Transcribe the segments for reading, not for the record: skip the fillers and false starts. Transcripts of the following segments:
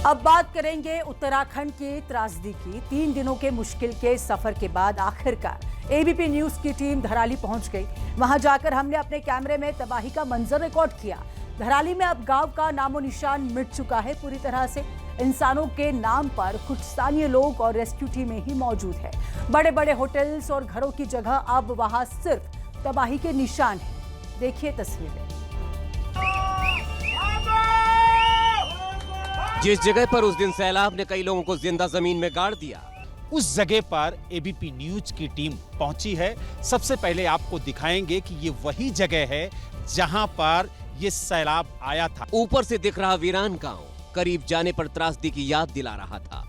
अब बात करेंगे उत्तराखंड के त्रासदी की। 3 दिनों के मुश्किल के सफर के बाद आखिरकार एबीपी न्यूज की टीम धराली पहुंच गई। वहां जाकर हमने अपने कैमरे में तबाही का मंजर रिकॉर्ड किया। धराली में अब गांव का नामो निशान मिट चुका है पूरी तरह से। इंसानों के नाम पर कुछ स्थानीय लोग और रेस्क्यू टीमें ही मौजूद है। बड़े बड़े होटल्स और घरों की जगह अब वहां सिर्फ तबाही के निशान हैं। देखिए तस्वीरें। जिस जगह पर उस दिन सैलाब ने कई लोगों को जिंदा जमीन में गाड़ दिया, उस जगह पर एबीपी न्यूज की टीम पहुंची है। सबसे पहले आपको दिखाएंगे कि ये वही जगह है जहां पर ये सैलाब आया था। ऊपर से दिख रहा वीरान गांव करीब जाने पर त्रासदी की याद दिला रहा था।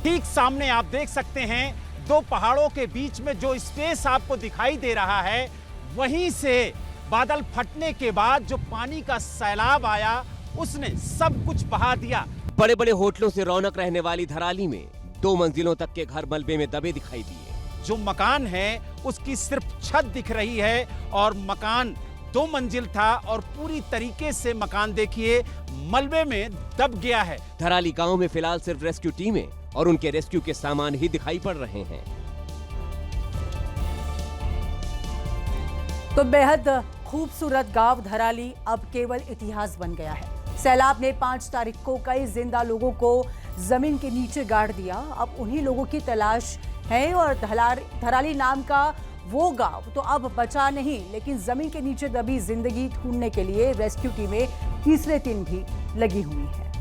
ठीक सामने आप देख सकते हैं, दो पहाड़ों के बीच में जो स्पेस आपको दिखाई दे रहा है, वहीं से बादल फटने के बाद जो पानी का सैलाब आया उसने सब कुछ बहा दिया। बड़े बड़े होटलों से रौनक रहने वाली धराली में 2 मंजिलों तक के घर मलबे में दबे दिखाई दिए। जो मकान है उसकी सिर्फ छत दिख रही है और मकान 2 मंजिल था और पूरी तरीके से मकान देखिए मलबे में दब गया है। धराली गांव में फिलहाल सिर्फ रेस्क्यू टीमें और उनके रेस्क्यू के सामान ही दिखाई पड़ रहे हैं। तो बेहद खूबसूरत गांव धराली अब केवल इतिहास बन गया है। सैलाब ने 5 तारीख को कई जिंदा लोगों को जमीन के नीचे गाड़ दिया। अब उन्हीं लोगों की तलाश है और धराली नाम का वो गांव तो अब बचा नहीं, लेकिन जमीन के नीचे दबी जिंदगी ढूंढने के लिए रेस्क्यू टीमें तीसरे दिन भी लगी हुई हैं।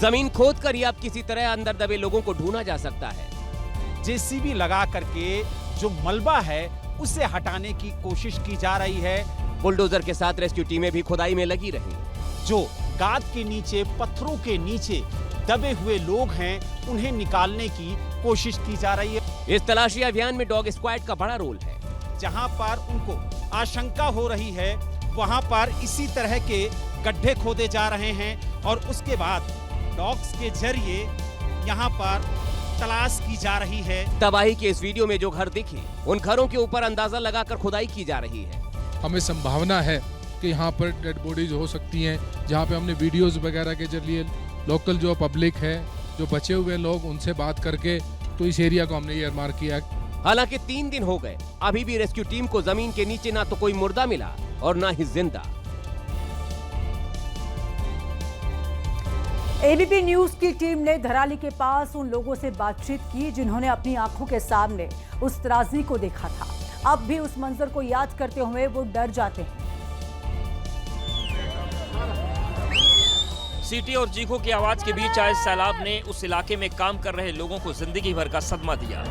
जमीन खोद कर ही अब किसी तरह अंदर दबे लोगों को ढूंढा जा सकता है। जेसीबी लगा करके जो मलबा है उसे हटाने की कोशिश की जा रही है। बुलडोजर के साथ रेस्क्यू टीमें भी खुदाई में लगी रही। जो गाद के नीचे, पत्थरों के नीचे दबे हुए लोग हैं, उन्हें निकालने की कोशिश की जा रही है। इस तलाशी अभियान में डॉग स्क्वाड का बड़ा रोल है। जहां पर उनको आशंका हो रही है वहां पर इसी तरह के गड्ढे खोदे जा रहे हैं और उसके बाद डॉग्स के जरिए यहां पर तलाश की जा रही है। तबाही के इस वीडियो में जो घर दिखे, उन घरों के ऊपर अंदाजा लगाकर खुदाई की जा रही है। हमें संभावना है कि यहाँ पर डेड बॉडीज हो सकती हैं, जहाँ पे हमने वीडियोस वगैरह के जरिए लोकल जो पब्लिक है, जो बचे हुए लोग, उनसे बात करके तो इस एरिया को हमने ईयरमार्क किया। हालांकि 3 दिन हो गए, अभी भी रेस्क्यू टीम को जमीन के नीचे ना तो कोई मुर्दा मिला और ना ही जिंदा। एबीपी न्यूज की टीम ने धराली के पास उन लोगों से बातचीत की जिन्होंने अपनी आंखों के सामने उस त्रासदी को देखा था। अब भी उस मंजर को याद करते हुए वो डर जाते हैं। सीटी और चीखों की आवाज के बीच आए सैलाब ने उस इलाके में काम कर रहे लोगों को जिंदगी भर का सदमा दिया।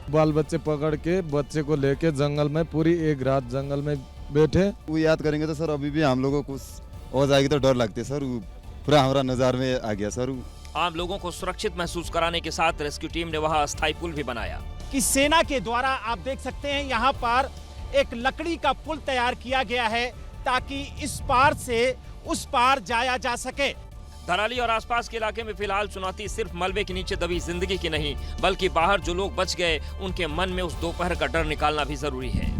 बाल बच्चे पकड़ के बच्चे को लेके जंगल में पूरी एक रात जंगल में बैठे। वो याद करेंगे तो सर अभी भी हम लोगों को हो जाएगी तो डर लगती है सर। पूरा हमारा नज़र में आ गया सर। आम लोगों को सुरक्षित महसूस कराने के साथ रेस्क्यू टीम ने वहां अस्थायी पुल भी बनाया। कि सेना के द्वारा आप देख सकते हैं यहाँ पर एक लकड़ी का पुल तैयार किया गया है ताकि इस पार से उस पार जाया जा सके। धराली और आसपास के इलाके में फिलहाल चुनौती सिर्फ मलबे के नीचे दबी जिंदगी की नहीं, बल्कि बाहर जो लोग बच गए उनके मन में उस दोपहर का डर निकालना भी जरूरी है।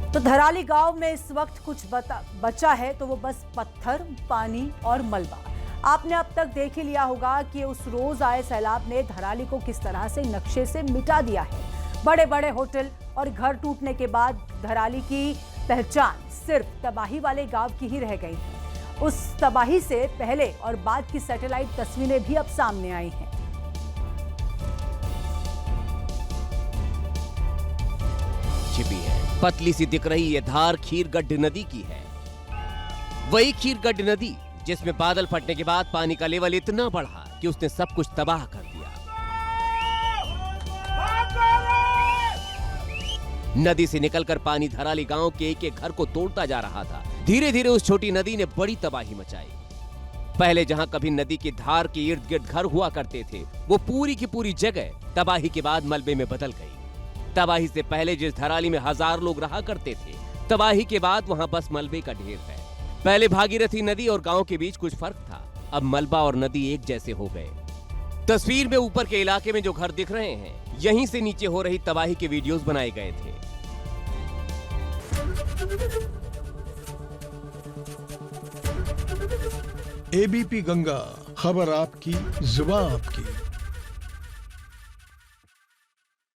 तो धराली गांव में इस वक्त कुछ बचा है तो वो बस पत्थर, पानी और मलबा। आपने अब तक देख ही लिया होगा कि उस रोज आए सैलाब ने धराली को किस तरह से नक्शे से मिटा दिया है। बड़े बड़े होटल और घर टूटने के बाद धराली की पहचान सिर्फ तबाही वाले गांव की ही रह गई है। उस तबाही से पहले और बाद की सैटेलाइट तस्वीरें भी अब सामने आई हैं। छिपी है, पतली सी दिख रही ये धार खीरगढ़ नदी की है। वही खीरगढ़ नदी जिसमें बादल फटने के बाद पानी का लेवल इतना बढ़ा कि उसने सब कुछ तबाह कर दिया। नदी से निकलकर पानी धराली गांव के एक एक घर को तोड़ता जा रहा था। धीरे धीरे उस छोटी नदी ने बड़ी तबाही मचाई। पहले जहां कभी नदी की धार के इर्द गिर्द घर हुआ करते थे, वो पूरी की पूरी जगह तबाही के बाद मलबे में बदल गई। तबाही से पहले जिस धराली में 1000 लोग रहा करते थे, तबाही के बाद वहां बस मलबे का ढेर है। पहले भागीरथी नदी और गांव के बीच कुछ फर्क था, अब मलबा और नदी एक जैसे हो गए। तस्वीर में ऊपर के इलाके में जो घर दिख रहे हैं, यहीं से नीचे हो रही तबाही के वीडियोस बनाए गए थे। एबीपी गंगा, खबर आपकी, जुबान आपकी।